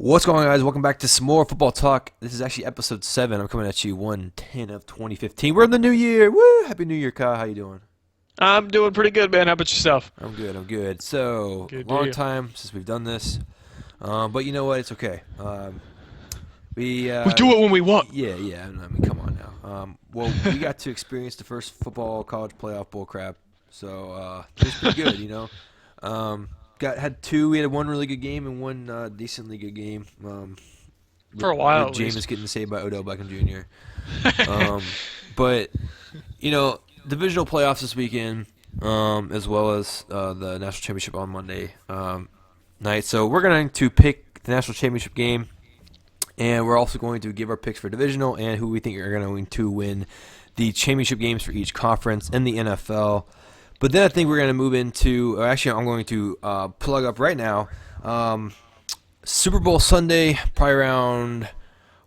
What's going on, guys? Welcome back to some more football talk. This is actually episode 7. I'm coming at you 1/10 of 2015. We're in the new year. Woo! Happy New Year, Kyle. How you doing? I'm doing pretty good, man. How about yourself? I'm good. I'm good. So, Good long deal. time since we've done this. But you know what? It's okay. We We do it when we want. yeah. I mean, come on now. Well, we got to experience the first football college playoff bull crap. So, it was pretty good, you know. We had one really good game and one decently good game. For a while, with at least. Jameis getting saved by Odell Beckham Jr. But you know, divisional playoffs this weekend, as well as the national championship on Monday night. So we're going to pick the national championship game, and we're also going to give our picks for divisional and who we think are going to win the championship games for each conference in the NFL. But then I think we're going to move into, or actually I'm going to plug up right now, Super Bowl Sunday, probably around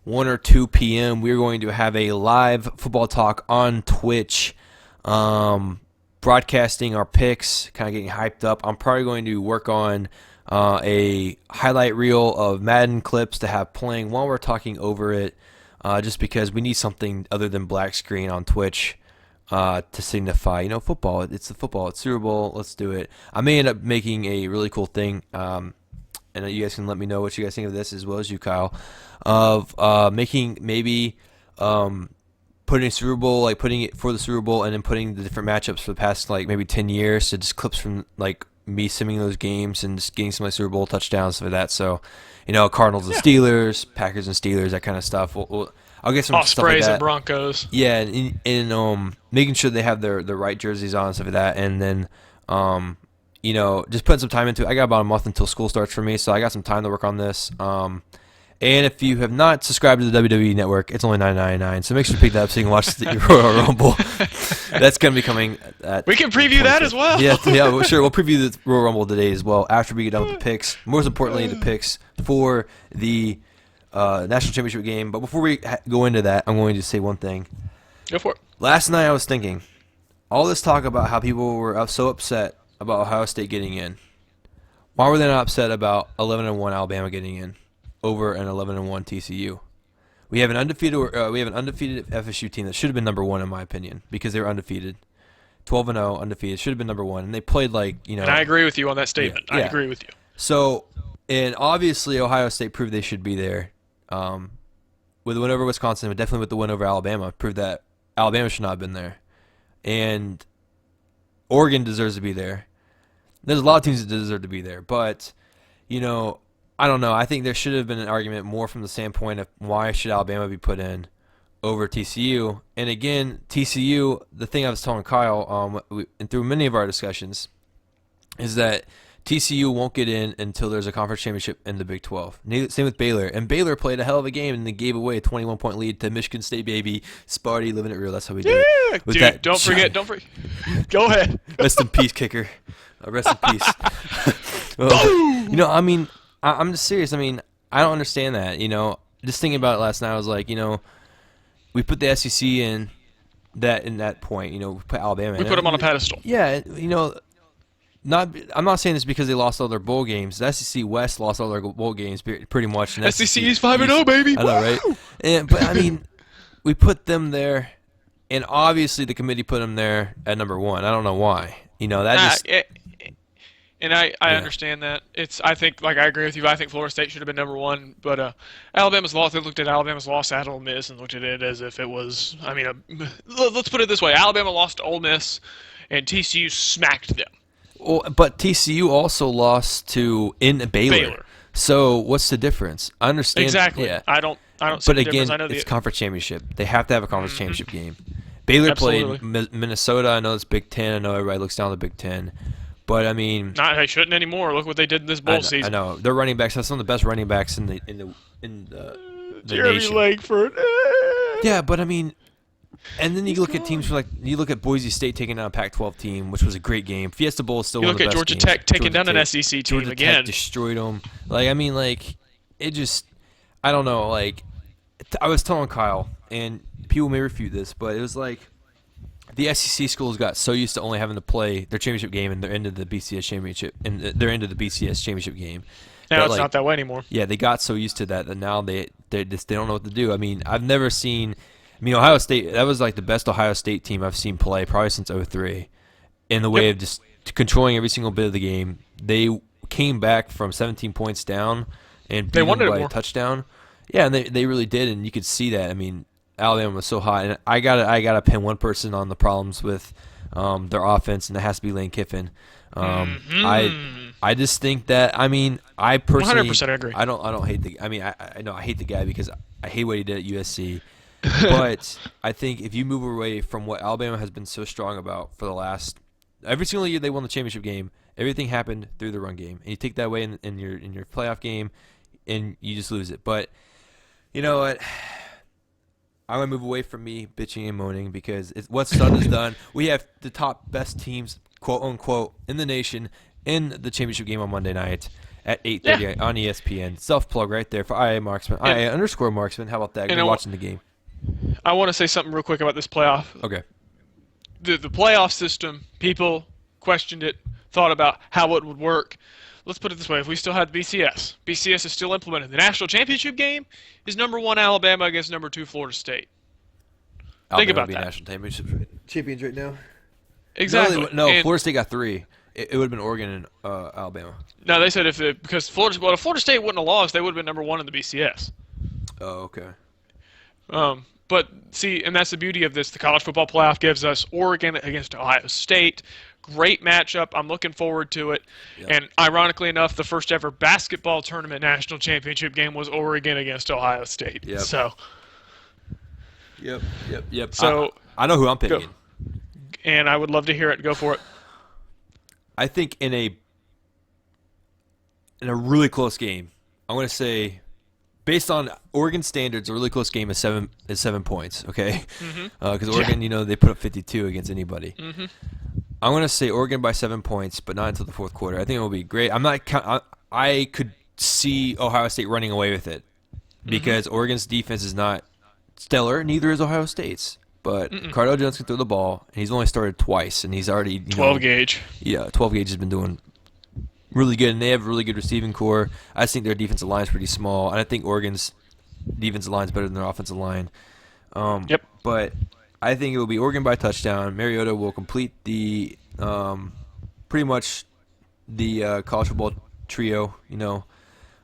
1 or 2 p.m., we're going to have a live football talk on Twitch, broadcasting our picks, kind of getting hyped up. I'm probably going to work on a highlight reel of Madden clips to have playing while we're talking over it, just because we need something other than black screen on Twitch. To signify, you know, football. It's the football. It's Super Bowl. Let's do it. I may end up making a really cool thing, and you guys can let me know what you guys think of this, as well as you, Kyle, of making maybe putting a Super Bowl, like putting it for the Super Bowl, and then putting the different matchups for the past like maybe 10 years. So just clips from like me simming those games and just getting some like Super Bowl touchdowns for that. So, you know, Cardinals and Steelers, Packers and Steelers, that kind of stuff. I'll get some stuff like Ospreys that. and Broncos. Yeah, and making sure they have their right jerseys on and stuff like that, and then you know, just putting some time into it. I got about a month until school starts for me, so I got some time to work on this. And if you have not subscribed to the WWE Network, it's only $9.99, so make sure to pick that up so you can watch the Royal Rumble. That's going to be coming. We can preview that as well. Yeah, sure. We'll preview the Royal Rumble today as well after we get done with the picks. Most importantly, the picks for the national championship game. But before we go into that, I'm going to say one thing. Go for it. Last night I was thinking, all this talk about how people were so upset about Ohio State getting in. Why were they not upset about 11-1 Alabama getting in over an 11-1 TCU? We have an undefeated FSU team that should have been number 1 in my opinion, because they were undefeated. 12-0 undefeated, should have been number 1, and they played like, you know. And I agree with you on that statement. Yeah. I agree with you. So, and obviously Ohio State proved they should be there. With the win over Wisconsin, but definitely with the win over Alabama, proved that Alabama should not have been there. And Oregon deserves to be there. There's a lot of teams that deserve to be there. But, you know, I don't know. I think there should have been an argument more from the standpoint of why should Alabama be put in over TCU. And again, TCU, the thing I was telling Kyle and through many of our discussions is that TCU won't get in until there's a conference championship in the Big 12. Same with Baylor. And Baylor played a hell of a game and they gave away a 21-point lead to Michigan State, baby. Sparty, living it real. That's how we do it. With Dude, that don't forget. Go ahead. Rest in peace, kicker. Rest in peace. Well, you know, I mean, I'm just serious. I mean, I don't understand that. You know, just thinking about it last night, I was like, you know, we put the SEC in that point. You know, we put Alabama in. We put them on a pedestal. Yeah, you know. I'm not saying this because they lost all their bowl games. The SEC West lost all their bowl games pretty much. And SEC is 5-0, baby. I know, right? But I mean, we put them there, and obviously the committee put them there at number 1. I don't know why. You know, that just. I understand that. I think, like, I agree with you. I think Florida State should have been number 1, but Alabama's loss. They looked at Alabama's loss at Ole Miss and looked at it as if it was. I mean, let's put it this way: Alabama lost to Ole Miss, and TCU smacked them. Well, but TCU also lost to Baylor. So what's the difference? I understand. Exactly. Yeah. I don't see but the again, difference. I know it's conference championship. They have to have a conference championship game. Baylor Absolutely. played Minnesota. I know it's Big Ten. I know everybody looks down the Big Ten. But I mean, they shouldn't anymore. Look what they did in this bowl season. I know their running backs have some of the best running backs in the Jeremy nation. Langford. Yeah, but I mean. And then you look at teams like Boise State taking down a Pac-12 team, which was a great game. Fiesta Bowl is still one of the best games. You look at Georgia Tech taking down an SEC team Georgia again. Tech destroyed them. Like, I mean, like, it just, I don't know. Like, I was telling Kyle, and people may refute this, but it was like the SEC schools got so used to only having to play their championship game and they're into the BCS championship, and they're into the BCS championship game. Now that it's like not that way anymore. yeah, they got so used to that now they don't know what to do. I mean, I've never seen. I mean, Ohio State, that was like the best Ohio State team I've seen play probably since '03, in the Yep. way of just controlling every single bit of the game. They came back from 17 points down and They beat them wanted it by a more. touchdown. Yeah, and they really did, and you could see that. I mean, Alabama was so hot, and I gotta pin one person on the problems with their offense, and it has to be Lane Kiffin. Hmm. I just think that, I mean, I personally 100% agree. I don't hate the, I mean, I know I hate the guy because I hate what he did at USC. But I think if you move away from what Alabama has been so strong about for the last every single year they won the championship game, everything happened through the run game, and you take that away in your playoff game, and you just lose it. But you know what? I'm gonna move away from me bitching and moaning because what's done is done. We have the top best teams, quote unquote, in the nation in the championship game on Monday night at Yeah. 8:30 on ESPN. Self plug right there for IA Marksman, And IA underscore Marksman. How about that? and Go watching the game. I want to say something real quick about this playoff. Okay. The playoff system, people questioned it, thought about how it would work. Let's put it this way: if we still had BCS, BCS is still implemented. The national championship game is #1 Alabama against #2 Florida State. Think Alabama would about be that. national champions right now. Exactly. No, And Florida State got three. It would have been Oregon and Alabama. no, they said because if Florida State wouldn't have lost, they would have been #1 in the BCS. Oh, okay. But see, and that's the beauty of this. The college football playoff gives us Oregon against Ohio State. Great matchup. I'm looking forward to it. Yep. And ironically enough, the first ever basketball tournament national championship game was Oregon against Ohio State. Yep. So, Yep. so I know who I'm go. picking. And I would love to hear it. Go for it. I think in a really close game, I'm going to say, based on Oregon standards, a really close game is 7 points. Okay, because Oregon, they put up 52 against anybody. I'm going to say Oregon by 7 points, but not until the fourth quarter. I think it will be great. I could see Ohio State running away with it because Oregon's defense is not stellar. Neither is Ohio State's. But Cardell Jones can throw the ball, and he's only started twice, and he's already 12 gauge. Yeah, 12 gauge has been doing really good, and they have a really good receiving core. I think their defensive line is pretty small, and I think Oregon's defensive line is better than their offensive line. Yep. But I think it will be Oregon by touchdown. Mariota will complete pretty much the college football trio. Winning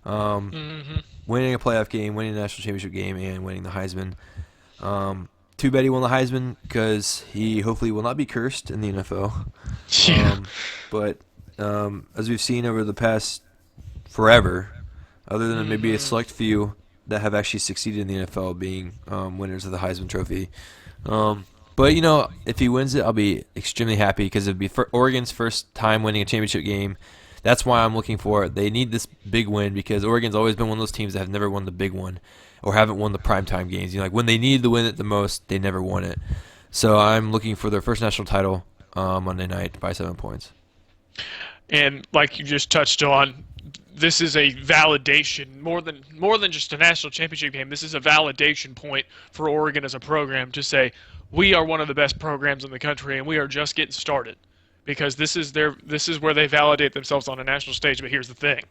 a playoff game, winning a national championship game, and winning the Heisman. Too bad he won the Heisman because he hopefully will not be cursed in the NFL. Yeah. But as we've seen over the past forever, other than maybe a select few that have actually succeeded in the NFL being winners of the Heisman Trophy. But, if he wins it, I'll be extremely happy because it would be Oregon's first time winning a championship game. That's why I'm looking for it. They need this big win because Oregon's always been one of those teams that have never won the big one or haven't won the primetime games. Like when they needed to win it the most, they never won it. So I'm looking for their first national title Monday night by 7 points. And like you just touched on, this is a validation more than just a national championship game. This is a validation point for Oregon as a program to say we are one of the best programs in the country and we are just getting started. Because this is where they validate themselves on a national stage. But here's the thing.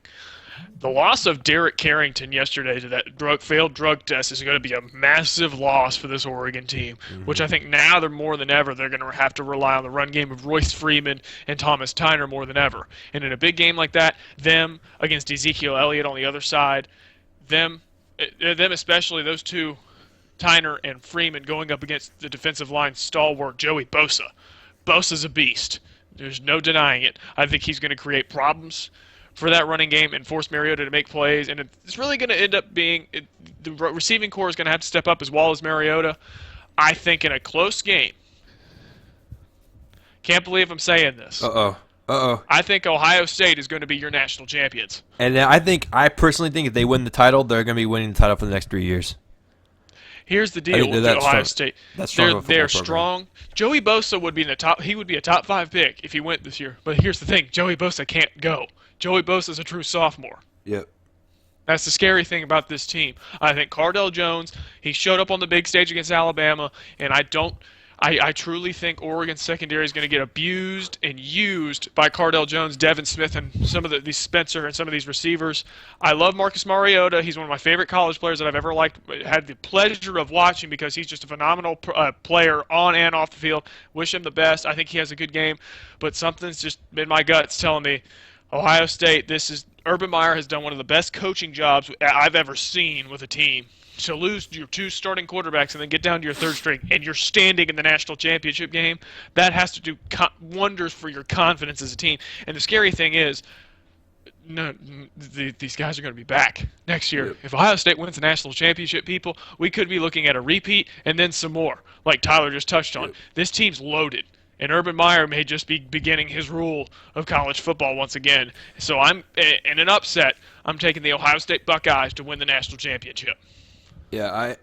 The loss of Derek Carrington yesterday to that failed drug test is going to be a massive loss for this Oregon team, which I think now they're more than ever. They're going to have to rely on the run game of Royce Freeman and Thomas Tyner more than ever. And in a big game like that, them against Ezekiel Elliott on the other side, them especially, those two, Tyner and Freeman, going up against the defensive line stalwart Joey Bosa. Bosa's a beast. There's no denying it. I think he's going to create problems for that running game and force Mariota to make plays. And it's really going to end up being the receiving core is going to have to step up as well as Mariota. I think in a close game, can't believe I'm saying this. I think Ohio State is going to be your national champions. And I personally think if they win the title, they're going to be winning the title for the next 3 years. Here's the deal with Ohio State. They're strong. Strong. Joey Bosa would be in the top. He would be a top 5 pick if he went this year. But here's the thing: Joey Bosa can't go. Joey Bosa is a true sophomore. Yep. That's the scary thing about this team. I think Cardell Jones. He showed up on the big stage against Alabama, and I I truly think Oregon's secondary is going to get abused and used by Cardell Jones, Devin Smith, and some of these Spencer and some of these receivers. I love Marcus Mariota. He's one of my favorite college players that I've ever had the pleasure of watching because he's just a phenomenal player on and off the field. Wish him the best. I think he has a good game, but something's just in my guts telling me Ohio State. Urban Meyer has done one of the best coaching jobs I've ever seen with a team. To lose your 2 starting quarterbacks and then get down to your 3rd string and you're standing in the national championship game, that has to do wonders for your confidence as a team. And the scary thing is, these guys are going to be back next year. Yep. If Ohio State wins the national championship, people, we could be looking at a repeat and then some more, like Tyler just touched on. Yep. This team's loaded. And Urban Meyer may just be beginning his rule of college football once again. So I'm in an upset. I'm taking the Ohio State Buckeyes to win the national championship. Yeah,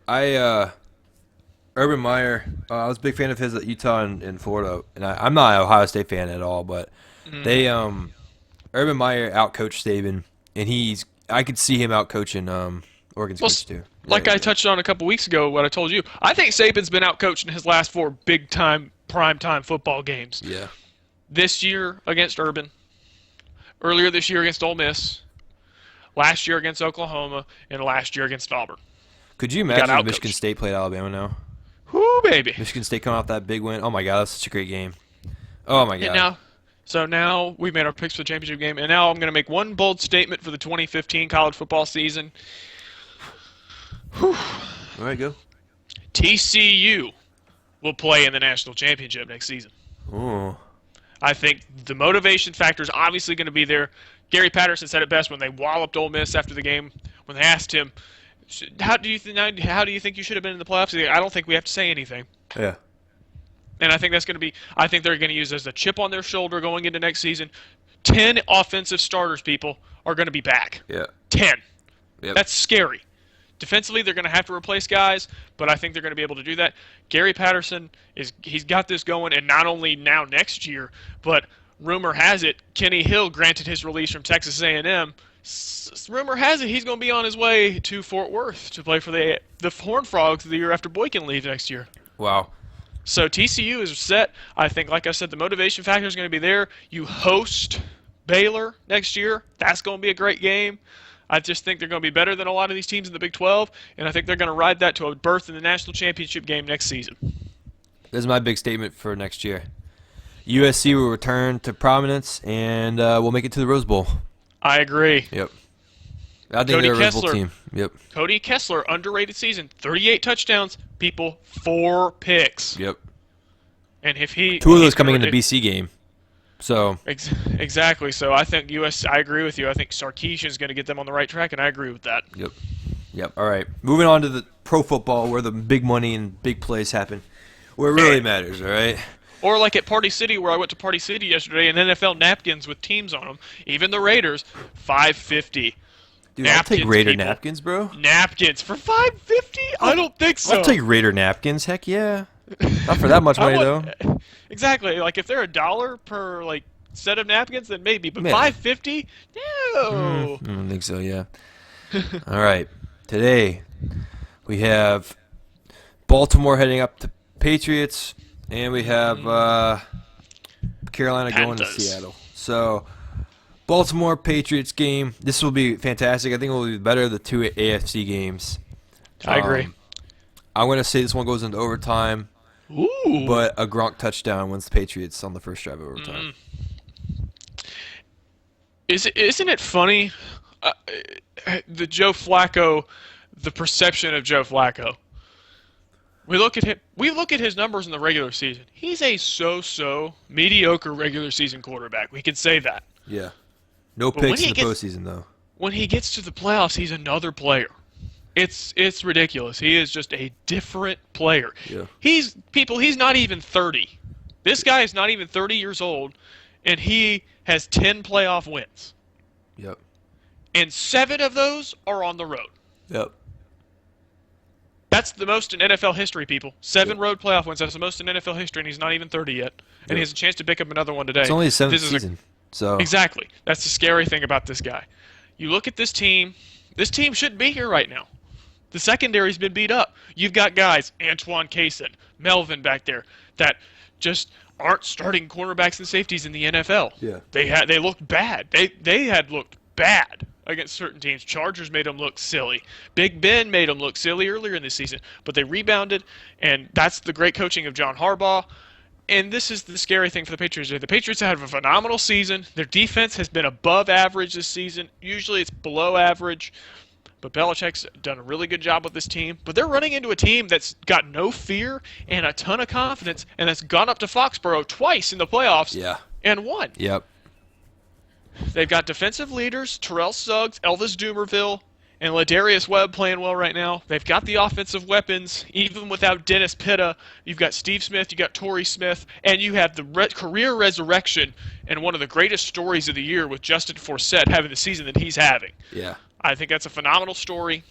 Urban Meyer, I was a big fan of his at Utah and Florida, and I'm not an Ohio State fan at all, but they, Urban Meyer outcoached Saban, and I could see him outcoaching Oregon's coach too. Like I touched on a couple weeks ago, what I told you, I think Saban's been outcoached in his last 4 big-time, prime-time football games. Yeah. This year against Urban, earlier this year against Ole Miss, last year against Oklahoma, and last year against Auburn. Could you imagine if Michigan State played Alabama now? Whoo, baby. Michigan State coming off that big win. Oh, my God, that's such a great game. Oh, my God. And now we've made our picks for the championship game, and now I'm going to make one bold statement for the 2015 college football season. Whew. All right, go. TCU will play in the national championship next season. Oh. I think the motivation factor is obviously going to be there. Gary Patterson said it best when they walloped Ole Miss after the game, when they asked him, how do you think you should have been in the playoffs? I don't think we have to say anything. Yeah. And I think I think they're going to use it as a chip on their shoulder going into next season. 10 offensive starters, people, are going to be back. Yeah. 10. Yep. That's scary. Defensively, they're going to have to replace guys, but I think they're going to be able to do that. Gary Patterson, he's got this going, and not only now next year, but rumor has it Kenny Hill granted his release from Texas A&M. Rumor has it he's going to be on his way to Fort Worth to play for the Horned Frogs the year after Boykin leaves next year. Wow. So TCU is set. I think, like I said, the motivation factor is going to be there. You host Baylor next year. That's going to be a great game. I just think they're going to be better than a lot of these teams in the Big 12, and I think they're going to ride that to a berth in the national championship game next season. This is my big statement for next year. USC will return to prominence, and we'll make it to the Rose Bowl. I agree. Yep. I think they're a Rose Bowl team. Yep. Cody Kessler, underrated season, 38 touchdowns, people, 4 picks. Yep. And if 2 of those coming in the BC game. So exactly. So I think I agree with you. I think Sarkisian is going to get them on the right track, and I agree with that. Yep. Yep. All right. Moving on to the pro football, where the big money and big plays happen, where it really matters. All right. Or like at Party City, where I went to Party City yesterday, and NFL napkins with teams on them, even the Raiders, $5.50. Dude, I'll take Raider napkins, bro. Napkins for $5.50? I don't think so. I'll take Raider napkins. Heck yeah. Not for that much money though. Exactly. Like if they're $1 per set of napkins, then maybe. But $5.50? No. I don't think so. Yeah. All right. Today we have Baltimore heading up to Patriots, and we have Carolina going to Seattle. So Baltimore Patriots game. This will be fantastic. I think it will be better the 2 AFC games. I agree. I'm going to say this one goes into overtime. Ooh. But a Gronk touchdown wins the Patriots on the first drive of overtime. Isn't it funny? The Joe Flacco, the perception of Joe Flacco. We look at his numbers in the regular season. He's a so-so mediocre regular season quarterback. We can say that. Yeah. No picks in the postseason though. When he gets to the playoffs, he's another player. It's ridiculous. He is just a different player. Yeah. He's not even 30. This guy is not even 30 years old, and he has 10 playoff wins. Yep. And 7 of those are on the road. Yep. That's the most in NFL history, people. 7 road playoff wins. That's the most in NFL history, and he's not even 30 yet. And he has a chance to pick up another one today. It's only his 7th season. So exactly. That's the scary thing about this guy. You look at this team. This team shouldn't be here right now. The secondary's been beat up. You've got guys, Antoine Cason, Melvin back there, that just aren't starting cornerbacks and safeties in the NFL. Yeah. They looked bad. They had looked bad against certain teams. Chargers made them look silly. Big Ben made them look silly earlier in the season, but they rebounded, and that's the great coaching of John Harbaugh. And this is the scary thing for the Patriots. The Patriots have a phenomenal season. Their defense has been above average this season. Usually it's below average. But Belichick's done a really good job with this team. But they're running into a team that's got no fear and a ton of confidence, and that's gone up to Foxborough twice in the playoffs and won. Yep. They've got defensive leaders, Terrell Suggs, Elvis Dumervil, and Ladarius Webb playing well right now. They've got the offensive weapons, even without Dennis Pitta. You've got Steve Smith, you've got Torrey Smith, and you have the career resurrection and one of the greatest stories of the year with Justin Forsett having the season that he's having. Yeah. I think that's a phenomenal story.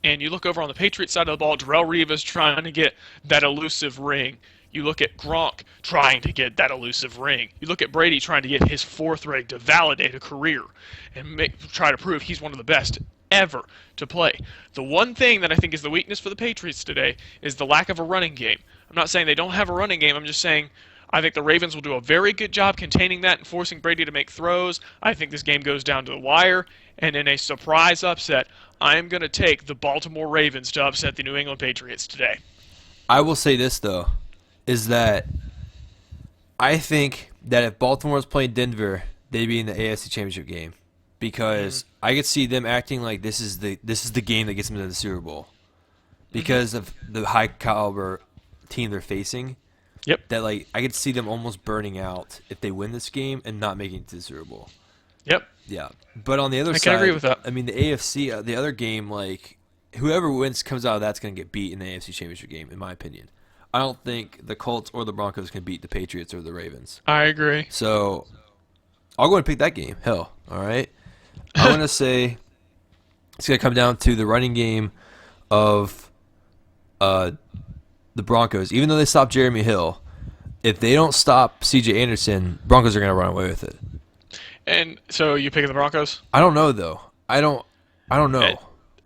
And you look over on the Patriots side of the ball, Darrelle Revis trying to get that elusive ring. You look at Gronk trying to get that elusive ring. You look at Brady trying to get his fourth ring to validate a career and try to prove he's one of the best ever to play. The one thing that I think is the weakness for the Patriots today is the lack of a running game. I'm not saying they don't have a running game. I'm just saying I think the Ravens will do a very good job containing that and forcing Brady to make throws. I think this game goes down to the wire. And in a surprise upset, I'm going to take the Baltimore Ravens to upset the New England Patriots today. I will say this, though, is that I think that if Baltimore was playing Denver, they'd be in the AFC Championship game because I could see them acting like this is the game that gets them to the Super Bowl because of the high caliber team they're facing. Yep. That I could see them almost burning out if they win this game and not making it to the Super Bowl. Yep. Yeah, but on the other side, I can agree with that. I mean, the AFC, the other game, whoever wins comes out of that's going to get beat in the AFC Championship game, in my opinion. I don't think the Colts or the Broncos can beat the Patriots or the Ravens. I agree. So I'll go and pick that game. Hell, all right. I'm going to say it's going to come down to the running game of the Broncos. Even though they stopped Jeremy Hill, if they don't stop C.J. Anderson, Broncos are going to run away with it. And so you picking the Broncos? I don't know though. I don't know.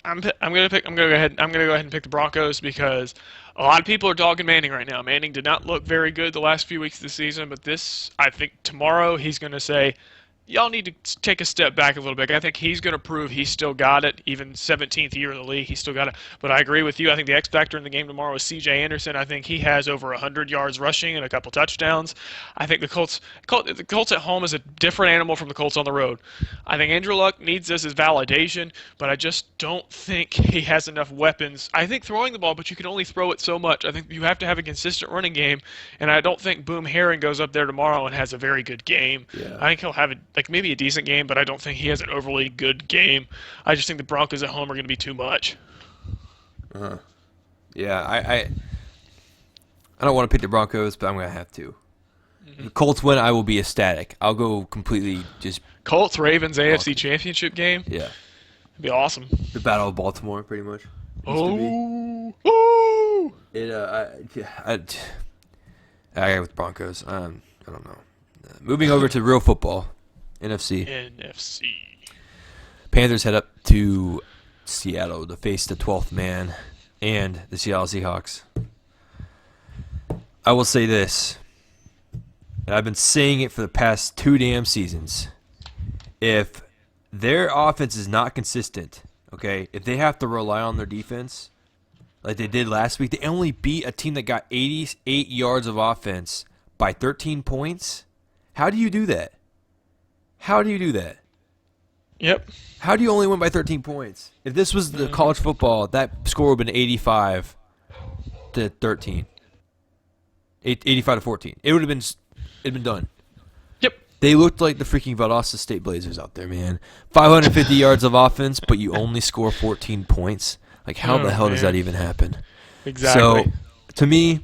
I'm gonna go ahead and pick the Broncos because a lot of people are dogging Manning right now. Manning did not look very good the last few weeks of the season, but I think tomorrow he's gonna say, y'all need to take a step back a little bit. I think he's going to prove he's still got it. Even 17th year in the league, he's still got it. But I agree with you. I think the X factor in the game tomorrow is C.J. Anderson. I think he has over 100 yards rushing and a couple touchdowns. I think the Colts at home is a different animal from the Colts on the road. I think Andrew Luck needs this as validation, but I just don't think he has enough weapons. I think throwing the ball, but you can only throw it so much. I think you have to have a consistent running game, and I don't think Boom Herring goes up there tomorrow and has a very good game. Yeah. I think he'll have maybe a decent game, but I don't think he has an overly good game. I just think the Broncos at home are going to be too much. Yeah, I don't want to pick the Broncos, but I'm going to have to. The Colts win, I will be ecstatic. I'll go completely just... Colts, Ravens, AFC Championship game? Yeah. It'd be awesome. The Battle of Baltimore, pretty much. Oh! I got with Broncos. I don't know. Moving over to real football. NFC. Panthers head up to Seattle to face the 12th man and the Seattle Seahawks. I will say this, and I've been saying it for the past 2 damn seasons. If their offense is not consistent, okay, if they have to rely on their defense like they did last week, they only beat a team that got 88 yards of offense by 13 points. How do you do that? Yep. How do you only win by 13 points? If this was the college football, that score would have been 85 to 13. 85 to 14. It'd been done. Yep. They looked like the freaking Valdosta State Blazers out there, man. 550 yards of offense, but you only score 14 points. Like, how the hell does that even happen? Exactly. So, to me,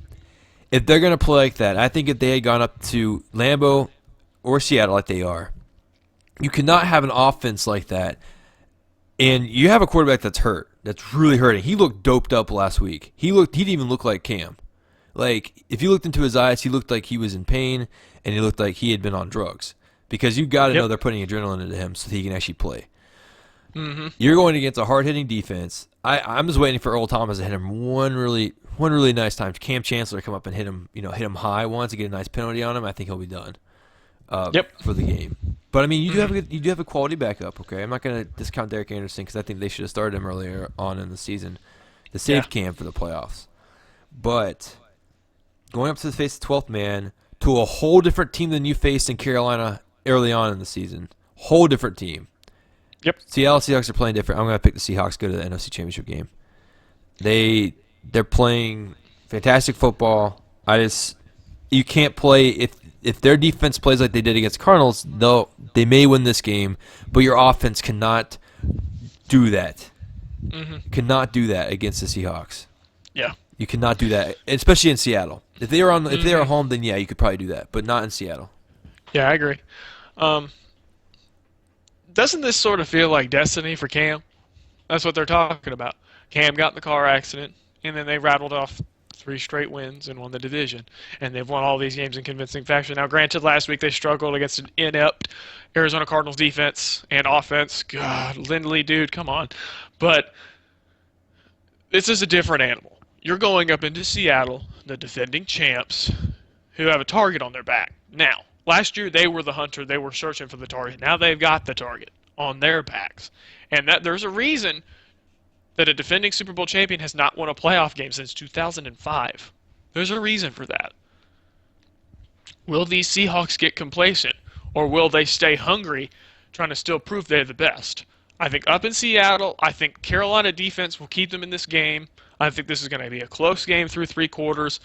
if they're going to play like that, I think if they had gone up to Lambeau or Seattle like they are, you cannot have an offense like that, and you have a quarterback that's hurt, that's really hurting. He looked doped up last week. He didn't even look like Cam. Like, if you looked into his eyes, he looked like he was in pain, and he looked like he had been on drugs. Because you got to know they're putting adrenaline into him so that he can actually play. Mm-hmm. You're going against a hard-hitting defense. I'm just waiting for Earl Thomas to hit him one really nice time. Cam Chancellor come up and hit him high once to get a nice penalty on him. I think he'll be done Yep. for the game. But I mean, Mm-hmm. you do have a quality backup. Okay, I'm not going to discount Derek Anderson because I think they should have started him earlier on in the season to Yeah. save Cam for the playoffs. But going up to face the 12th man to a whole different team than you faced in Carolina early on in the season, whole different team. Yep. Seattle Seahawks are playing different. I'm going to pick the Seahawks to go to the NFC Championship game. They're playing fantastic football. You can't play if their defense plays like they did against Cardinals. They may win this game, but your offense cannot do that. Mm-hmm. Cannot do that against the Seahawks. Yeah. You cannot do that, especially in Seattle. If they are Mm-hmm. home, then yeah, you could probably do that, but not in Seattle. Yeah, I agree. Um, doesn't this sort of feel like destiny for Cam? That's what they're talking about. Cam got in the car accident, and then they rattled off 3 straight wins and won the division. And they've won all these games in convincing fashion. Now, granted, last week they struggled against an inept Arizona Cardinals defense and offense. God, Lindley, dude, come on. But this is a different animal. You're going up into Seattle, the defending champs, who have a target on their back. Now, last year they were the hunter. They were searching for the target. Now they've got the target on their backs. And that there's a reason that a defending Super Bowl champion has not won a playoff game since 2005. There's a reason for that. Will these Seahawks get complacent, or will they stay hungry, trying to still prove they're the best? I think up in Seattle, I think Carolina defense will keep them in this game. I think this is going to be a close game through 3 quarters,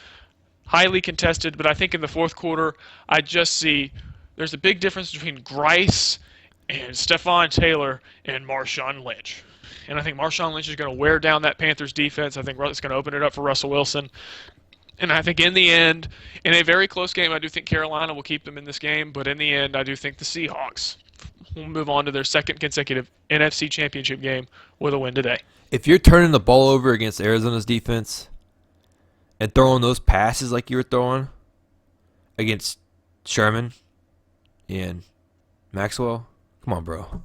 highly contested, but I think in the fourth quarter, I just see there's a big difference between Grice and Stephon Taylor and Marshawn Lynch. And I think Marshawn Lynch is going to wear down that Panthers defense. I think it's going to open it up for Russell Wilson. And I think in the end, in a very close game, I do think Carolina will keep them in this game. But in the end, I do think the Seahawks will move on to their second consecutive NFC Championship game with a win today. If you're turning the ball over against Arizona's defense and throwing those passes like you were throwing against Sherman and Maxwell, come on, bro.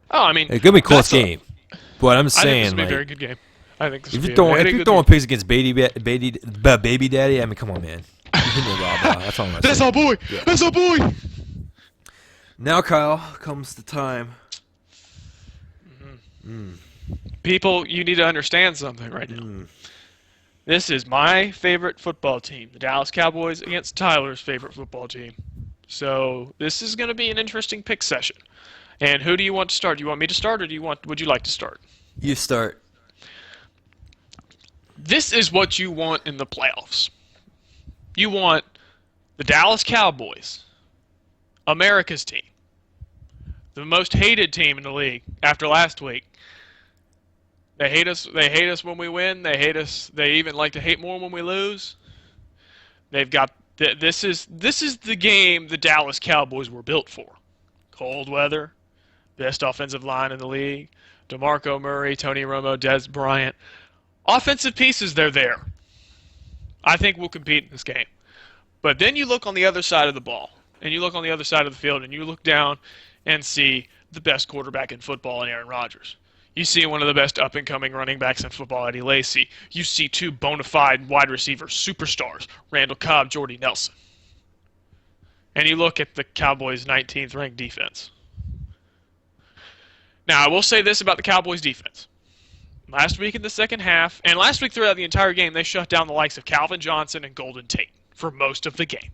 Oh, I mean, It's gonna be a close that's a, game, but I'm I think this saying will be a very like good game. I think this if will you're be a throwing if very you're good throwing game. picks against baby daddy, I mean, come on, man. You hit me blah blah. That's all I'm gonna That's say. our boy. Yeah. That's our boy. Now, Kyle, comes the time. People, you need to understand something right now. This is my favorite football team, the Dallas Cowboys, against Tyler's favorite football team. So this is going to be an interesting pick session. And who do you want to start? Do you want me to start, or would you like to start? You start. This is what you want in the playoffs. You want the Dallas Cowboys, America's team, the most hated team in the league after last week. They hate us. They hate us when we win. They hate us. They even like to hate more when we lose. They've got this is the game the Dallas Cowboys were built for. Cold weather, best offensive line in the league. DeMarco Murray, Tony Romo, Dez Bryant. Offensive pieces, they're there. I think we'll compete in this game. But then you look on the other side of the ball, and you look on the other side of the field, and you look down and see the best quarterback in football in Aaron Rodgers. You see one of the best up-and-coming running backs in football, Eddie Lacy. You see 2 bona fide wide receiver superstars, Randall Cobb, Jordy Nelson. And you look at the Cowboys' 19th ranked defense. Now, I will say this about the Cowboys' defense. Last week in the second half, and last week throughout the entire game, they shut down the likes of Calvin Johnson and Golden Tate for most of the game.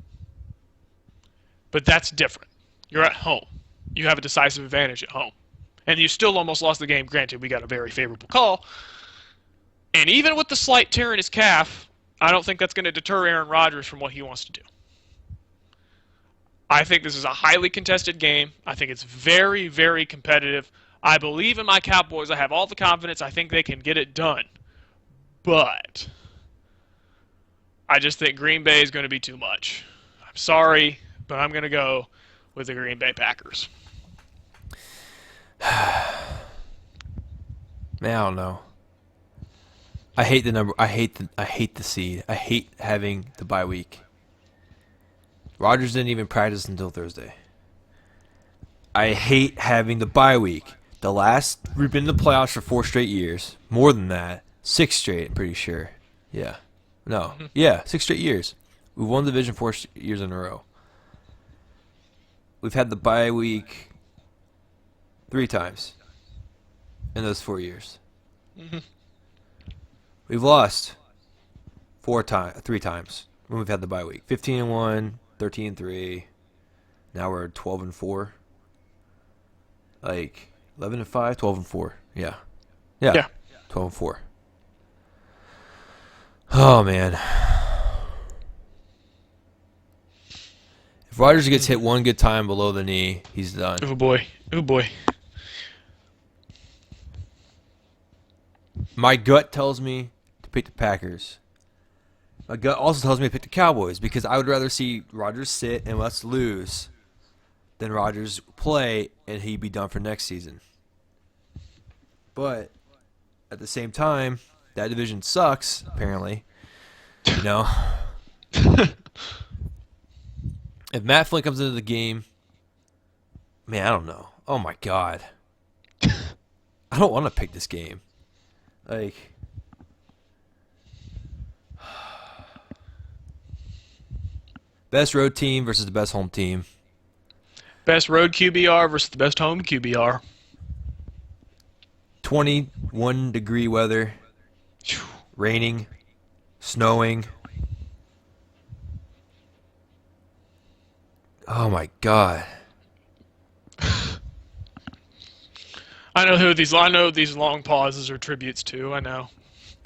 But that's different. You're at home. You have a decisive advantage at home. And you still almost lost the game. Granted, we got a very favorable call. And even with the slight tear in his calf, I don't think that's going to deter Aaron Rodgers from what he wants to do. I think this is a highly contested game. I think it's very, very competitive. I believe in my Cowboys. I have all the confidence. I think they can get it done. But I just think Green Bay is going to be too much. I'm sorry, but I'm going to go with the Green Bay Packers. Man, I don't know. I hate the number. I hate the seed. I hate having the bye week. Rodgers didn't even practice until Thursday. I hate having the bye week. We've been in the playoffs for 4 straight years. More than that. 6 straight, I'm pretty sure. Yeah. No. Yeah, 6 straight years. We've won the division 4 years in a row. We've had the bye week 3 times in those 4 years. We've lost 3 times when we've had the bye week. 15-1, 13-3. Now we're 12-4. Like 11-5, 12-4. Yeah. Yeah. 12-4. Oh man. If Rodgers gets hit one good time below the knee, he's done. Oh boy. Oh boy. My gut tells me to pick the Packers. My gut also tells me to pick the Cowboys because I would rather see Rodgers sit and let's lose than Rodgers play and he be done for next season. But at the same time, that division sucks, apparently. You know? If Matt Flynn comes into the game, man, I don't know. Oh my God. I don't want to pick this game. Like, best road team versus the best home team. Best road QBR versus the best home QBR. 21-degree weather. Raining. Snowing. Oh my God. I know these long pauses are tributes to. I know.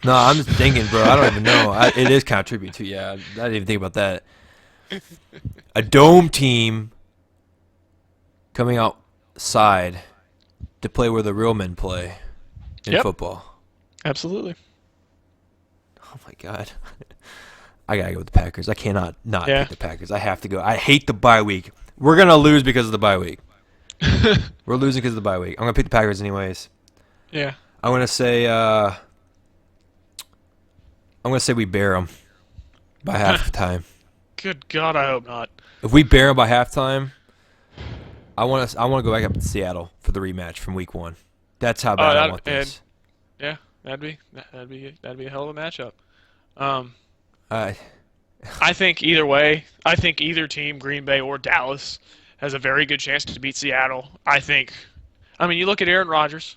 No, I'm just thinking, bro. I don't even know. It is kind of tribute to. Yeah, I didn't even think about that. A dome team coming outside to play where the real men play in football. Absolutely. Oh my God. I gotta go with the Packers. I cannot not pick the Packers. I have to go. I hate the bye week. We're gonna lose because of the bye week. We're losing because of the bye week. I'm gonna pick the Packers anyways. Yeah. I'm gonna say we bear them by halftime. Good God, I hope not. If we bear them by halftime, I want to go back up to Seattle for the rematch from Week 1. That's how bad I want this. Yeah, that'd be a hell of a matchup. I think either way, I think either team, Green Bay or Dallas, has a very good chance to beat Seattle. I mean, you look at Aaron Rodgers.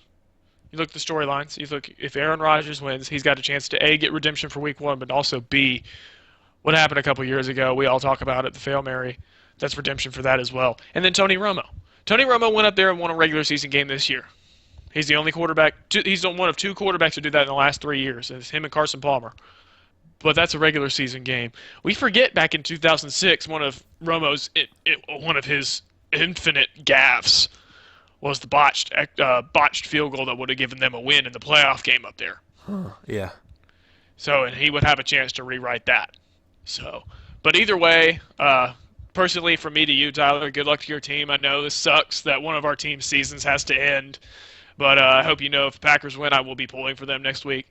You look at the storylines. You look, if Aaron Rodgers wins, he's got a chance to A, get redemption for Week 1, but also B, what happened a couple years ago, we all talk about it, the Hail Mary. That's redemption for that as well. And then Tony Romo. Tony Romo went up there and won a regular season game this year. He's the only quarterback. He's one of 2 quarterbacks to do that in the last 3 years. It's him and Carson Palmer. But that's a regular season game. We forget back in 2006, one of his infinite gaffes was the botched field goal that would have given them a win in the playoff game up there. Yeah. So, and he would have a chance to rewrite that. So, but either way, personally, from me to you, Tyler, good luck to your team. I know this sucks that one of our team's seasons has to end, but I hope you know if the Packers win, I will be pulling for them next week.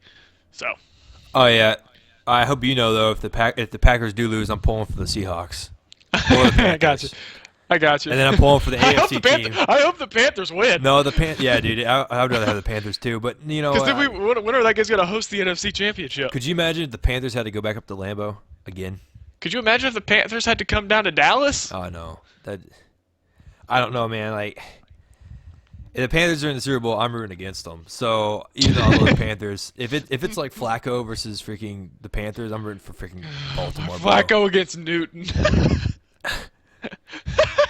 So. Oh yeah, I hope you know though if the Packers do lose, I'm pulling for the Seahawks. Or the Panthers. I got you. And then I'm pulling for the AFC team. I hope the Panthers win. No, yeah, dude. I would rather have the Panthers too, but you know. Because when are that guy's gonna host the NFC Championship? Could you imagine if the Panthers had to go back up to Lambeau again? Could you imagine if the Panthers had to come down to Dallas? Oh no, I don't know, man. Like, if the Panthers are in the Super Bowl, I'm rooting against them. So even though I love the Panthers, if it's like Flacco versus freaking the Panthers, I'm rooting for freaking Baltimore. Flacco against Newton.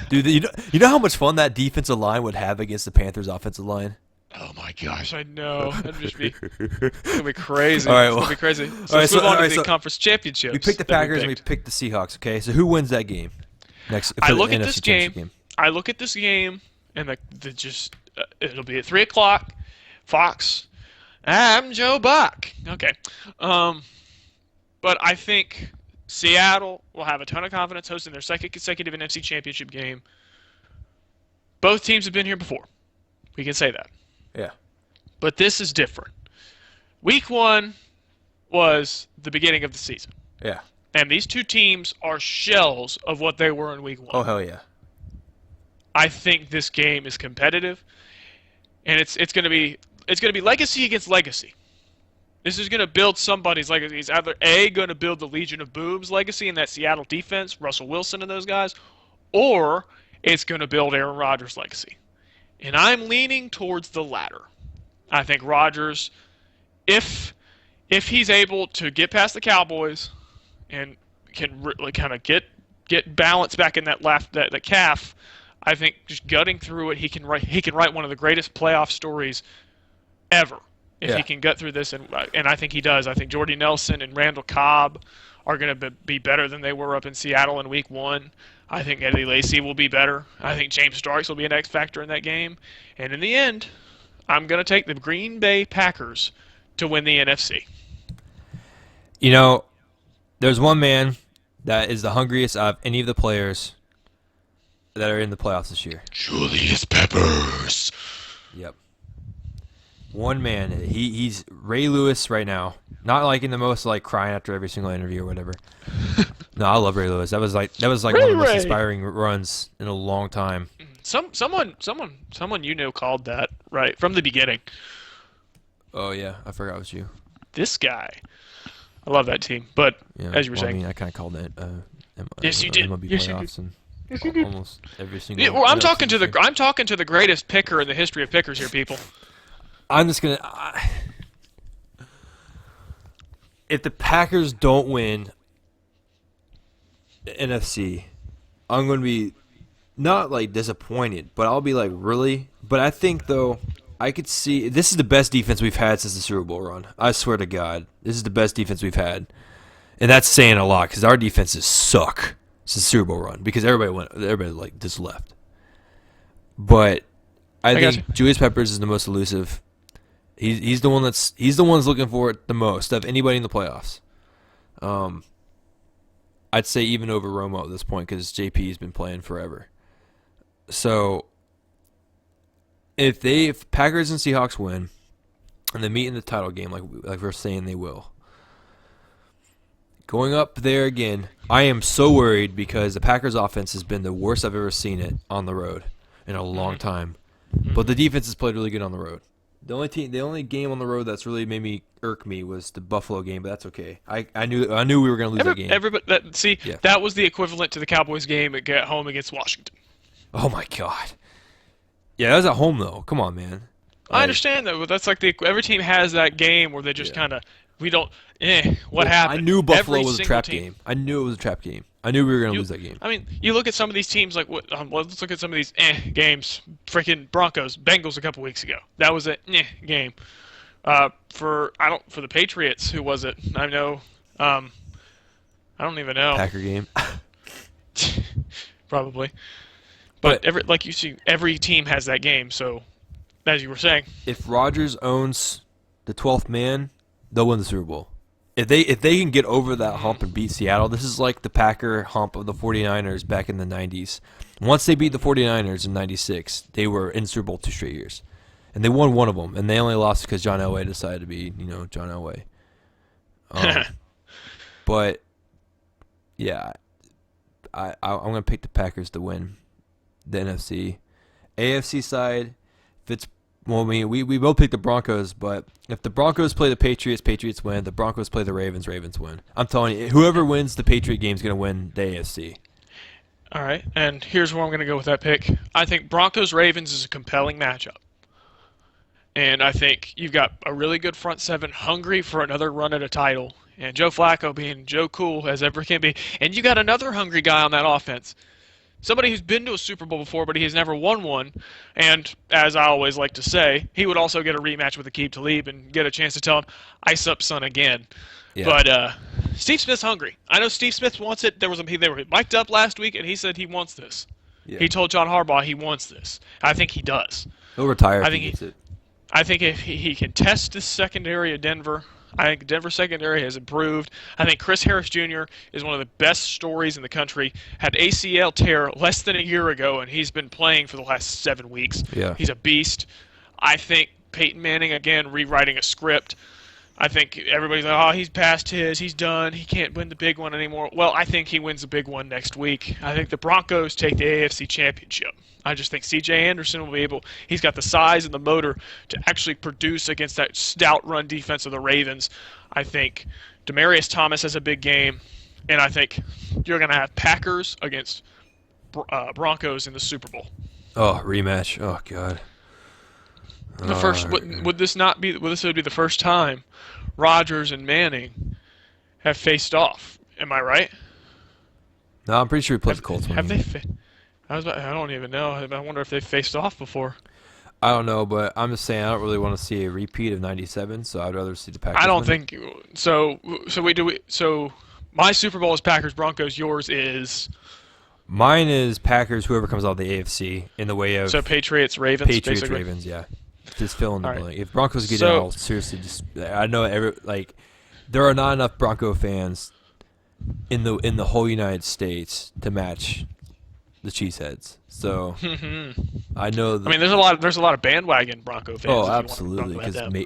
Dude, you know how much fun that defensive line would have against the Panthers' offensive line? Oh my gosh, I know. That'd just be it'll be crazy. All right, it's well, gonna be crazy. So let's move on to the conference championships. We picked the Packers and we picked the Seahawks. Okay, so who wins that game? I look at this game. I look at this game, and it'll be at 3:00, Fox. I'm Joe Buck. Okay, but I think Seattle will have a ton of confidence hosting their second consecutive NFC Championship game. Both teams have been here before. We can say that. Yeah. But this is different. Week 1 was the beginning of the season. Yeah. And these two teams are shells of what they were in Week 1. Oh, hell yeah. I think this game is competitive. and it's going to be legacy against legacy. This is going to build somebody's legacy. It's either A, going to build the Legion of Boom's legacy in that Seattle defense, Russell Wilson and those guys, or it's going to build Aaron Rodgers' legacy. And I'm leaning towards the latter. I think Rodgers, if he's able to get past the Cowboys and can really kind of get balance back in that calf, I think just gutting through it, he can write one of the greatest playoff stories ever if Yeah. he can gut through this, and I think he does. I think Jordy Nelson and Randall Cobb are going to be better than they were up in Seattle in Week 1. I think Eddie Lacy will be better. I think James Starks will be an X factor in that game. And in the end, I'm going to take the Green Bay Packers to win the NFC. You know, there's one man that is the hungriest of any of the players that are in the playoffs this year. Julius Peppers. Yep. One man. He's Ray Lewis right now. Not like in the most like crying after every single interview or whatever. No, I love Ray Lewis. That was like one of the most inspiring runs in a long time. Someone called that right from the beginning. Oh yeah, I forgot it was you. This guy. I love that team, but Yeah. as you were saying, I mean, I kind of called it. Yes, you did. MLB Yes, you playoffs did. and Yes, you did. almost every single. Yeah, well, I'm talking to thing. the greatest picker in the history of pickers here, people. I'm just gonna. If the Packers don't win the NFC, I'm gonna be not like disappointed, but I'll be like really. But I think though, I could see this is the best defense we've had since the Super Bowl run. I swear to God, this is the best defense we've had, and that's saying a lot because our defenses suck since the Super Bowl run because everybody like just left. But I got think you. Julius Peppers is the most elusive. He's the one that's looking for it the most of anybody in the playoffs. I'd say even over Romo at this point because JP's been playing forever. So if Packers and Seahawks win and they meet in the title game like we're saying they will, going up there again, I am so worried because the Packers offense has been the worst I've ever seen it on the road in a long time. But the defense has played really good on the road. The only game on the road that's really made me irk me was the Buffalo game, but that's okay. I knew we were going to lose that game. Yeah. That was the equivalent to the Cowboys game at home against Washington. Oh my God. Yeah, that was at home though. Come on, man. I understand that, but that's like every team has that game where they just kind of what happened? I knew Buffalo Every was a single trap team. game. I knew it was a trap game. I knew we were going to lose that game. I mean, you look at some of these teams like let's look at some of these games. Freaking Broncos, Bengals a couple weeks ago. That was a game. For the Patriots, who was it? I know. I don't even know. Packer game. Probably. But every team has that game. So, as you were saying, If Rodgers owns the 12th man, they'll win the Super Bowl. If they can get over that hump and beat Seattle, this is like the Packer hump of the 49ers back in the 90s. Once they beat the 49ers in 96, they were in Super Bowl 2 straight years. And they won one of them, and they only lost because John Elway decided to be, John Elway. But, yeah, I'm going to pick the Packers to win the NFC. AFC side, if it's well, we both picked the Broncos, but if the Broncos play the Patriots, Patriots win. If the Broncos play the Ravens, Ravens win. I'm telling you, whoever wins the Patriot game is going to win the AFC. all right. And here's where I'm going to go with that pick. I think Broncos Ravens is a compelling matchup. And I think you've got a really good front seven hungry for another run at a title. And Joe Flacco being Joe Cool as ever can be. And you got another hungry guy on that offense. Somebody who's been to a Super Bowl before, but he has never won one. And as I always like to say, he would also get a rematch with Aqib Talib and get a chance to tell him, ice up, son, again. Yeah. But Steve Smith's hungry. I know Steve Smith wants it. They were mic'd up last week, and he said he wants this. Yeah. He told John Harbaugh he wants this. I think he does. He'll retire I if he think gets it. I think if he can test this secondary of Denver, I think Denver secondary has improved. I think Chris Harris Jr. is one of the best stories in the country. Had ACL tear less than a year ago, and he's been playing for the last 7 weeks. Yeah. He's a beast. I think Peyton Manning, again, rewriting a script. I think everybody's like, oh, he's past his, he's done, he can't win the big one anymore. Well, I think he wins the big one next week. I think the Broncos take the AFC Championship. I just think C.J. Anderson will be able, he's got the size and the motor to actually produce against that stout run defense of the Ravens. I think Demaryius Thomas has a big game, and I think you're going to have Packers against Broncos in the Super Bowl. Oh, rematch. Oh, God. The first would this not be? Would this would be the first time Rodgers and Manning have faced off? Am I right? No, I'm pretty sure he played the Colts one. Have they? I don't even know. I wonder if they've faced off before. I don't know, but I'm just saying I don't really want to see a repeat of '97, so I'd rather see the Packers. I don't win. think so. So my Super Bowl is Packers Broncos. Yours is. Mine is Packers. Whoever comes out of the AFC in the way of Patriots Ravens. Patriots basically. Ravens. Yeah, just fill in the All right. blank. If Broncos get in, I'll seriously just. I know there are not enough Bronco fans in the whole United States to match the Cheeseheads. So I know. I mean, there's a lot of bandwagon Bronco fans. Oh, absolutely,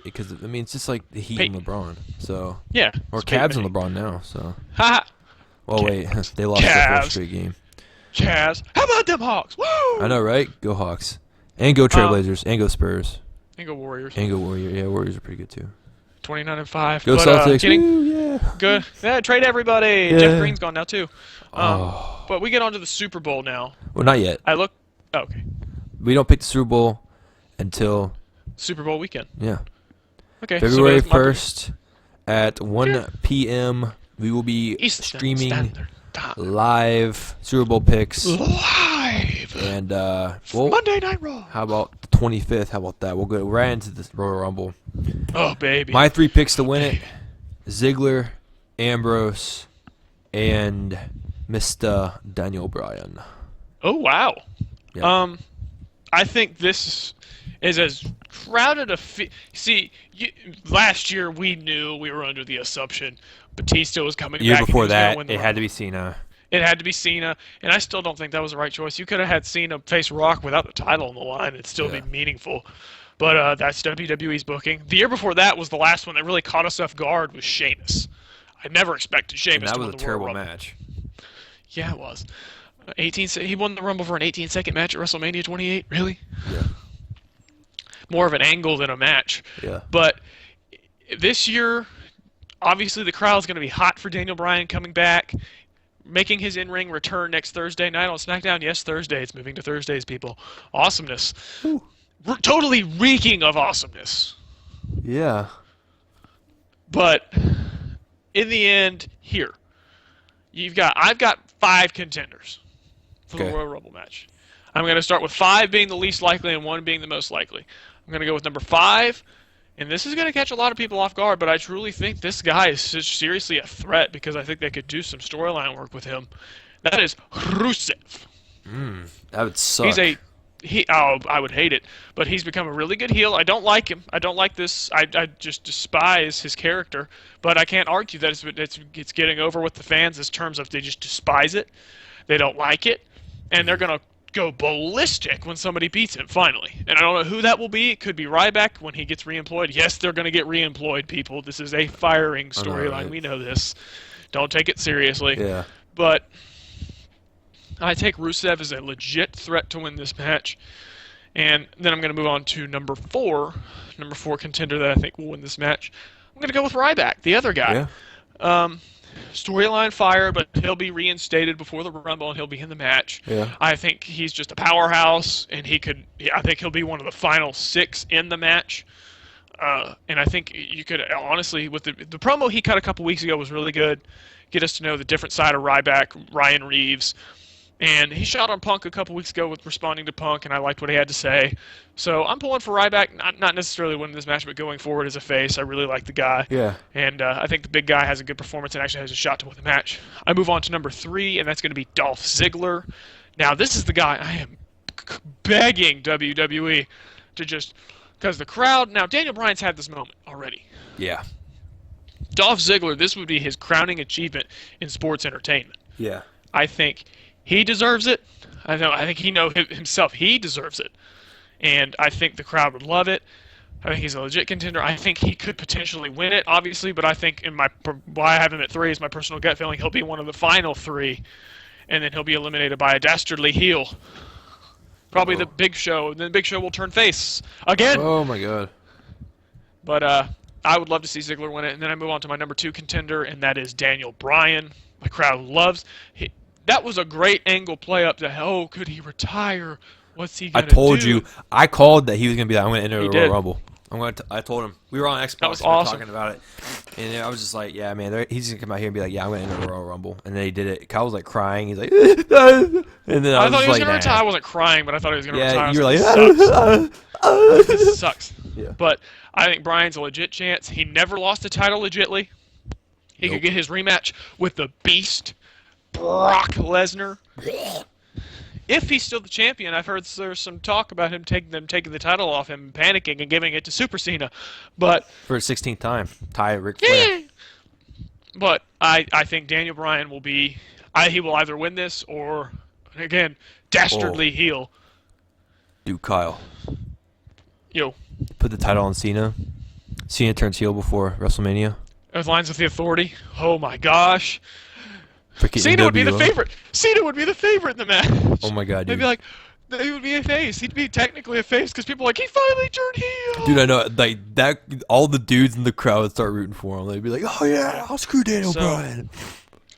because I mean it's just like the Heat and LeBron. So yeah, or Cavs and LeBron now. So ha. Well, wait, they lost their fourth straight game. Cavs. How about them Hawks? Woo! I know, right? Go Hawks, and go Trailblazers, and go Spurs, and go Warriors, and go Warriors. Yeah, Warriors are pretty good too. 29-5. Go Celtics. Woo, yeah. Good. Yeah, trade everybody. Yeah. Jeff Green's gone now too. Oh. But we get on to the Super Bowl now. Well, not yet. Okay. We don't pick the Super Bowl until Super Bowl weekend. Yeah. Okay. February 1st at 1 p.m. We will be Eastern streaming Standard Time. live Super Bowl picks. Live. And Monday Night Raw. How about the 25th? How about that? We'll go right into the Royal Rumble. Oh baby. My 3 picks to win it: Ziggler, Ambrose, and Mr. Daniel Bryan. Oh wow. Yeah. I think this is as crowded a see. Last year we knew, we were under the assumption Batista was coming back. Year before and that, it had to be Cena. It had to be Cena, and I still don't think that was the right choice. You could have had Cena face Rock without the title on the line and still be meaningful. But that's WWE's booking. The year before that was the last one that really caught us off guard was Sheamus. I never expected Sheamus to win the Royal Rumble. That was a terrible match. Yeah, it was. He won the Rumble for an 18-second match at WrestleMania 28. Really? Yeah. More of an angle than a match. Yeah. But this year, obviously the crowd's going to be hot for Daniel Bryan coming back, making his in-ring return next Thursday night on SmackDown. Yes, Thursday. It's moving to Thursdays, people. Awesomeness. Totally reeking of awesomeness. Yeah. But in the end, I've got 5 contenders for the Royal Rumble match. I'm going to start with 5 being the least likely and 1 being the most likely. I'm going to go with number 5, and this is going to catch a lot of people off guard, but I truly think this guy is seriously a threat because I think they could do some storyline work with him. That is Rusev. That would suck. I would hate it, but he's become a really good heel. I don't like him. I don't like this. I just despise his character, but I can't argue that it's getting over with the fans in terms of they just despise it. They don't like it, and they're going to go ballistic when somebody beats him finally. And I don't know who that will be. It could be Ryback when he gets reemployed. Yes, they're going to get reemployed, people. This is a firing storyline. Right. We know this. Don't take it seriously. Yeah. But I take Rusev as a legit threat to win this match. And then I'm going to move on to number 4 contender that I think will win this match. I'm going to go with Ryback, the other guy. Yeah. Storyline fire, but he'll be reinstated before the Rumble and he'll be in the match. Yeah. I think he's just a powerhouse, and I think he'll be one of the final 6 in the match. And I think you could honestly, with the promo he cut a couple weeks ago was really good. Get us to know the different side of Ryback, Ryan Reeves. And he shot on Punk a couple weeks ago with responding to Punk, and I liked what he had to say. So I'm pulling for Ryback, not necessarily winning this match, but going forward as a face. I really like the guy. Yeah. And I think the big guy has a good performance and actually has a shot to win the match. I move on to number 3, and that's going to be Dolph Ziggler. Now, this is the guy I am begging WWE to just... Because the crowd... Now, Daniel Bryan's had this moment already. Yeah. Dolph Ziggler, this would be his crowning achievement in sports entertainment. Yeah. I think he deserves it. I think he knows himself he deserves it. And I think the crowd would love it. I think he's a legit contender. I think he could potentially win it, obviously, but I think why I have him at 3 is my personal gut feeling he'll be one of the final 3, and then he'll be eliminated by a dastardly heel. Probably the Big Show, and then the Big Show will turn face again. Oh my god. But I would love to see Ziggler win it, and then I move on to my number 2 contender, and that is Daniel Bryan. My crowd loves. That was a great angle play up to, oh, could he retire? What's he gonna do? I told you. I called that he was gonna be like, I'm gonna enter the Royal Rumble. I told him. We were on Xbox. That was awesome. Talking about it, and I was just like, yeah, man, he's gonna come out here and be like, yeah, I'm gonna enter the Royal Rumble, and then he did it. Kyle was like crying. He's like, and then I thought he was like, gonna retire. I wasn't crying, but I thought he was gonna retire. Yeah, you were like, this sucks. Yeah. But I think Bryan's a legit chance. He never lost a title legitly. He could get his rematch with the Beast, Brock Lesnar. If he's still the champion. I've heard there's some talk about him taking the title off him, panicking, and giving it to Super Cena. But for a 16th time, tie Ric Flair. But I think Daniel Bryan will be. He will either win this or, again, dastardly heel. Dude, Kyle. Yo. Put the title on Cena. Cena turns heel before WrestleMania. It lines with the Authority. Oh my gosh. Cena would be the favorite. Cena would be the favorite in the match. Oh my god, dude. They'd be like, he would be a face. He'd be technically a face because people are like, he finally turned heel. Dude, I know, like that. All the dudes in the crowd would start rooting for him. They'd be like, oh yeah, I'll screw Daniel Bryan.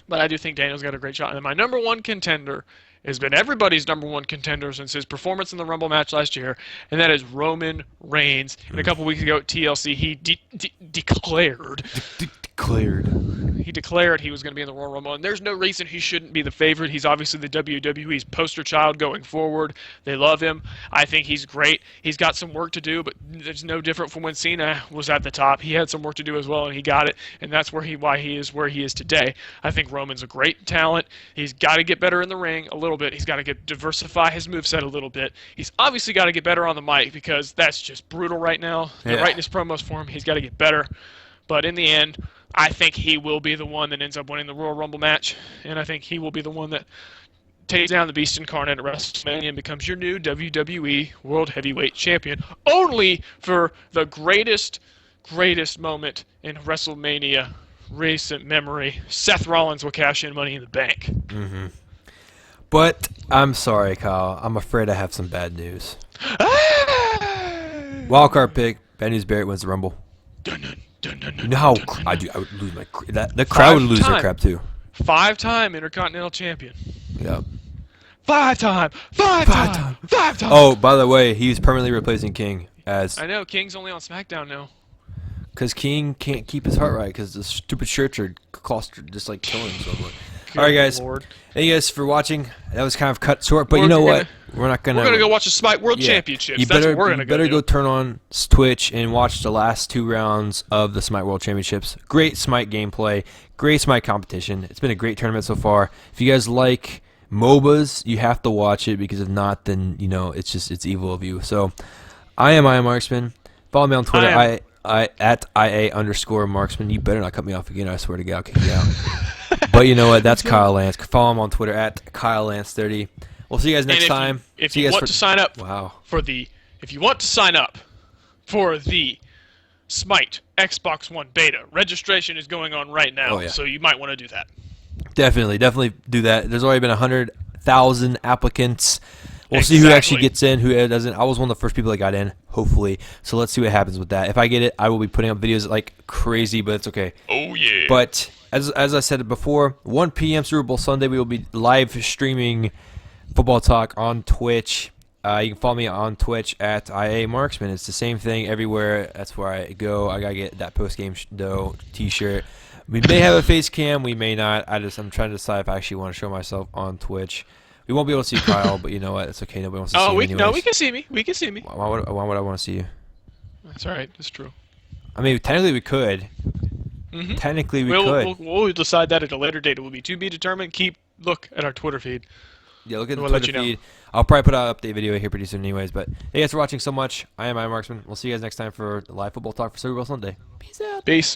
But I do think Daniel's got a great shot. And my number 1 contender has been everybody's number 1 contender since his performance in the Rumble match last year, and that is Roman Reigns. And a couple weeks ago at TLC, he declared. He declared he was going to be in the Royal Rumble, and there's no reason he shouldn't be the favorite. He's obviously the WWE's poster child going forward. They love him. I think he's great. He's got some work to do, but it's no different from when Cena was at the top. He had some work to do as well, and he got it, and that's why he is where he is today. I think Roman's a great talent. He's got to get better in the ring a little bit. He's got to diversify his moveset a little bit. He's obviously got to get better on the mic because that's just brutal right now. They're writing his promos for him. He's got to get better. But in the end, I think he will be the one that ends up winning the Royal Rumble match, and I think he will be the one that takes down the Beast Incarnate at WrestleMania and becomes your new WWE World Heavyweight Champion, only for the greatest moment in WrestleMania recent memory. Seth Rollins will cash in Money in the Bank. Mm-hmm. But I'm sorry, Kyle. I'm afraid I have some bad news. Wildcard pick: Bad News Barrett wins the Rumble. You know how I would lose my the crowd would lose their crap too. 5-time Intercontinental Champion. Yeah. 5-time. Oh, by the way, he's permanently replacing King as. I know King's only on SmackDown now. Because King can't keep his heart right because the stupid shirts are just like killing him so much. All right, guys. Lord. Thank you guys for watching. That was kind of cut short, but you know what? We're gonna go watch the Smite World Championships. You That's better, what we're gonna you better go turn on Twitch and watch the last 2 rounds of the Smite World Championships. Great Smite gameplay, great Smite competition. It's been a great tournament so far. If you guys like MOBAs, you have to watch it because if not, then it's evil of you. So, I am Marksman. Follow me on Twitter. I at IA_Marksman. You better not cut me off again. I swear to God, I'll kick you out. But you know what? That's Kyle Lance. Follow him on Twitter at KyleLance30. We'll see you guys next time. If you want to sign up for the Smite Xbox One beta, registration is going on right now, so you might want to do that. Definitely do that. There's already been 100,000 applicants. We'll see who actually gets in, who doesn't. I was one of the first people that got in, hopefully. So let's see what happens with that. If I get it, I will be putting up videos like crazy, but it's okay. Oh, yeah. But as I said before, 1 p.m. Super Bowl Sunday, we will be live streaming Football Talk on Twitch. You can follow me on Twitch at IA Marksman. It's the same thing everywhere. That's where I go. I got to get that post-game t-shirt. We may have a face cam. We may not. I'm trying to decide if I actually want to show myself on Twitch. We won't be able to see Kyle, but you know what? It's okay. Nobody wants to see me anyways. No, we can see me. We can see me. Why would I want to see you? That's all right. That's true. I mean, technically we could. Mm-hmm. Technically we could. We'll decide that at a later date. It will be to be determined. Look at our Twitter feed. Yeah, look at the Twitter feed. I'll probably put out an update video here pretty soon anyways. But thank you guys for watching so much. I am Marksman. We'll see you guys next time for the live football talk for Super Bowl Sunday. Peace out. Peace.